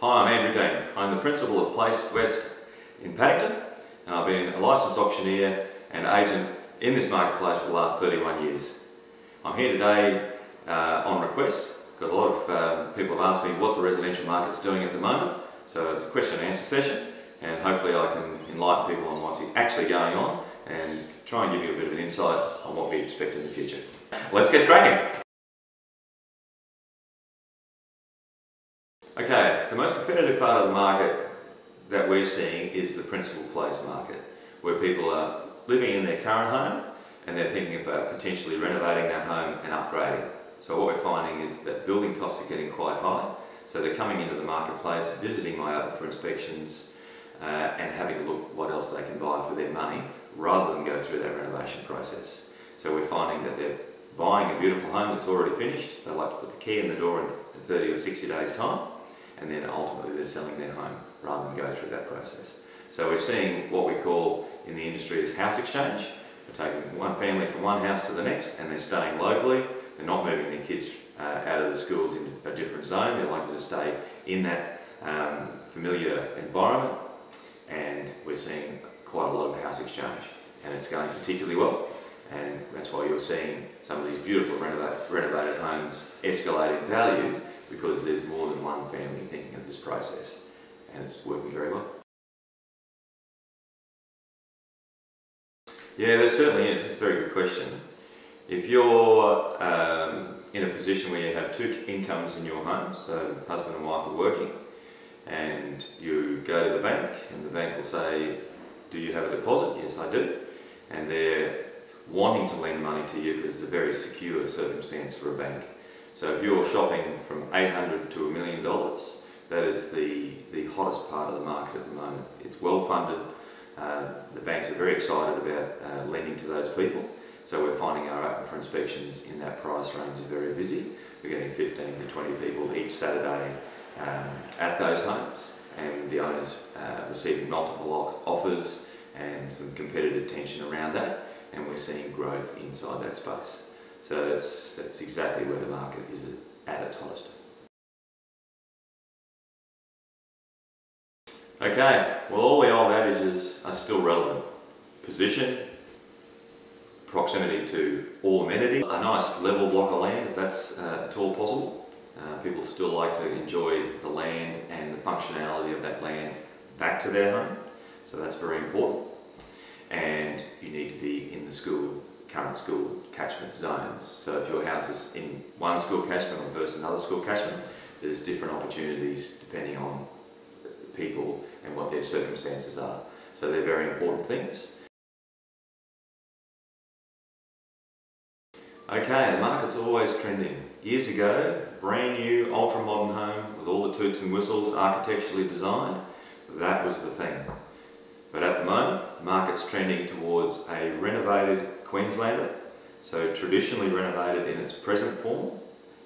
Hi, I'm Andrew Degn. I'm the principal of Place West in Paddington, and I've been a licensed auctioneer and agent in this marketplace for the last 31 years. I'm here today on request because a lot of people have asked me what the residential market's doing at the moment. So it's a question and answer session, and hopefully I can enlighten people on what's actually going on and try and give you a bit of an insight on what we expect in the future. Let's get cracking. Okay, the most competitive part of the market that we're seeing is the principal place market, where people are living in their current home and they're thinking about potentially renovating that home and upgrading. So what we're finding is that building costs are getting quite high, so they're coming into the marketplace, visiting my open for inspections and having a look what else they can buy for their money rather than go through that renovation process. So we're finding that they're buying a beautiful home that's already finished, they like to put the key in the door in 30 or 60 days time, and then ultimately they're selling their home rather than go through that process. So we're seeing what we call in the industry as house exchange. We're taking one family from one house to the next and they're staying locally. They're not moving their kids out of the schools into a different zone. They're likely to stay in that familiar environment, and we're seeing quite a lot of house exchange, and it's going particularly well, and that's why you're seeing some of these beautiful renovated homes escalate in value, because there's more than one family thinking of this process, and it's working very well. Yeah, there certainly is. It's a very good question. If you're in a position where you have two incomes in your home, so husband and wife are working, and you go to the bank and the bank will say, do you have a deposit? Yes, I do. And they're wanting to lend money to you because it's a very secure circumstance for a bank. So if you're shopping from $800 to $1 million, that is the hottest part of the market at the moment. It's well funded. The banks are very excited about lending to those people. So we're finding our open for inspections in that price range are very busy. We're getting 15 to 20 people each Saturday at those homes, and the owners receiving multiple offers and some competitive tension around that, and we're seeing growth inside that space. So that's exactly where the market is at its hottest. Okay, well, all the old adages are still relevant. Position, proximity to all amenity, a nice level block of land if that's at all possible. People still like to enjoy the land and the functionality of that land back to their home, so that's very important. And you need to be in the current school catchment zones. So if your house is in one school catchment versus another school catchment, there's different opportunities depending on people and what their circumstances are. So they're very important things. Okay, the market's always trending. Years ago, brand new, ultra-modern home with all the toots and whistles, architecturally designed, that was the thing. But at the moment, the market's trending towards a renovated Queenslander, so traditionally renovated in its present form,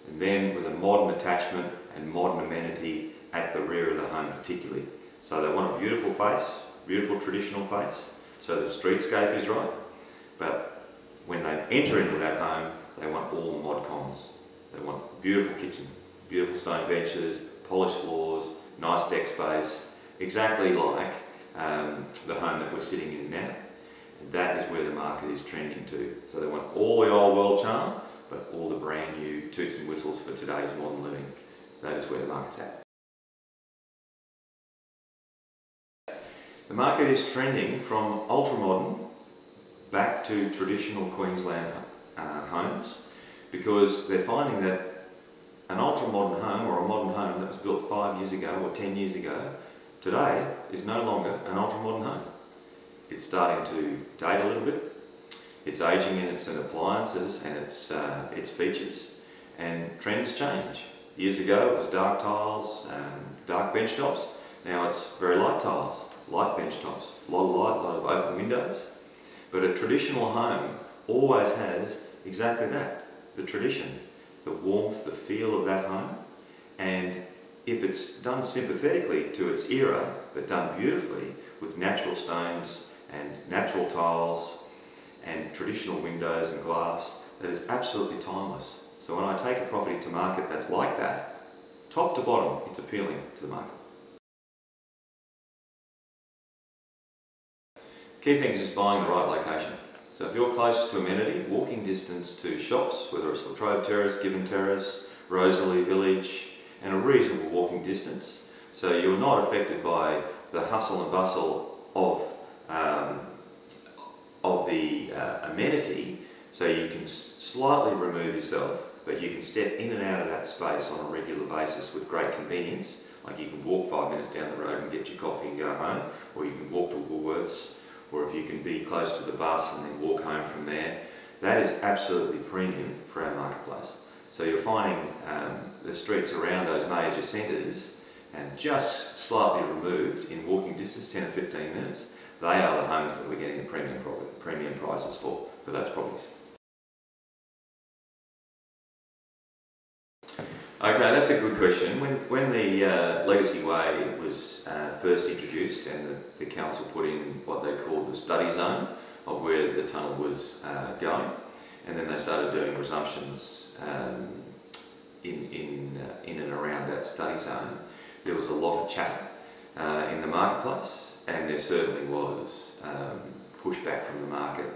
and then with a modern attachment and modern amenity at the rear of the home particularly. So they want a beautiful face, beautiful traditional face, so the streetscape is right, but when they enter into that home, they want all the mod cons. They want beautiful kitchen, beautiful stone benches, polished floors, nice deck space, exactly like the home that we're sitting in now. And that is where the market is trending to. So they want all the old world charm, but all the brand new toots and whistles for today's modern living. That is where the market's at. The market is trending from ultra-modern back to traditional Queensland homes, because they're finding that an ultra-modern home or a modern home that was built 5 years ago or 10 years ago today is no longer an ultra-modern home. It's starting to date a little bit. It's aging in its appliances and its features, and trends change. Years ago it was dark tiles, dark bench tops. Now it's very light tiles, light bench tops, a lot of light, a lot of open windows. But a traditional home always has exactly that, the tradition, the warmth, the feel of that home. And if it's done sympathetically to its era, but done beautifully with natural stones and natural tiles and traditional windows and glass, that is absolutely timeless. So when I take a property to market that's like that, top to bottom, it's appealing to the market. Key thing is buying the right location. So if you're close to amenity, walking distance to shops, whether it's Latrobe Terrace, Gibbon Terrace, Rosalie Village, and a reasonable walking distance, so you're not affected by the hustle and bustle of the amenity, so you can slightly remove yourself, but you can step in and out of that space on a regular basis with great convenience. Like you can walk 5 minutes down the road and get your coffee and go home, or you can walk to Woolworths, or if you can be close to the bus and then walk home from there. That is absolutely premium for our marketplace. So you're finding the streets around those major centres, and just slightly removed in walking distance, 10 or 15 minutes, they are the homes that we're getting the premium prices for those properties. Okay, that's a good question. When the Legacy Way was first introduced and the council put in what they called the study zone of where the tunnel was going, and then they started doing resumptions in and around that study zone, there was a lot of chat in the marketplace, and there certainly was pushback from the market.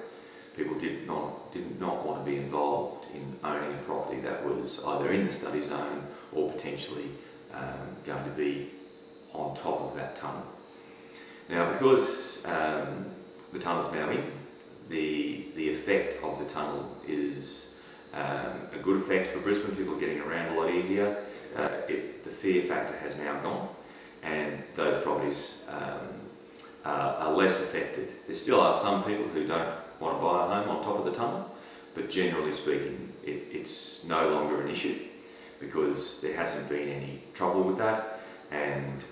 People did not want to be involved in owning a property that was either in the study zone or potentially going to be on top of that tunnel. Now, because the tunnel's now in, the effect of the tunnel is a good effect for Brisbane. People are getting around a lot easier. The fear factor has now gone, and those properties are less affected. There still are some people who don't want to buy a home on top of the tunnel, but generally speaking, it's no longer an issue because there hasn't been any trouble with that, and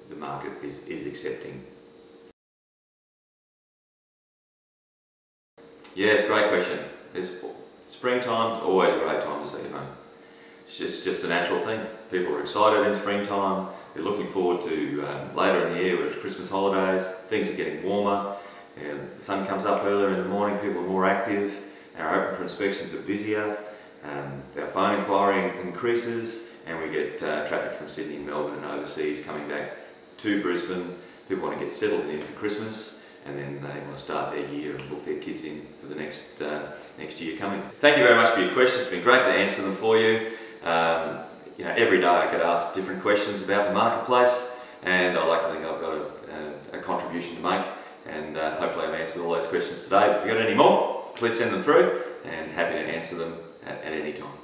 the market is accepting. Yes, great question. Springtime's always a great time to sell your home. It's just a natural thing. People are excited in springtime. They're looking forward to later in the year, where it's Christmas holidays. Things are getting warmer. The sun comes up earlier in the morning. People are more active. Our open for inspections are busier. Our phone inquiry increases, and we get traffic from Sydney, Melbourne, and overseas coming back to Brisbane. People want to get settled in for Christmas, and then they want to start their year and book their kids in for the next year coming. Thank you very much for your questions. It's been great to answer them for you. Every day I get asked different questions about the marketplace, and I like to think I've got a contribution to make, and hopefully I've answered all those questions today. But if you've got any more, please send them through, and happy to answer them at any time.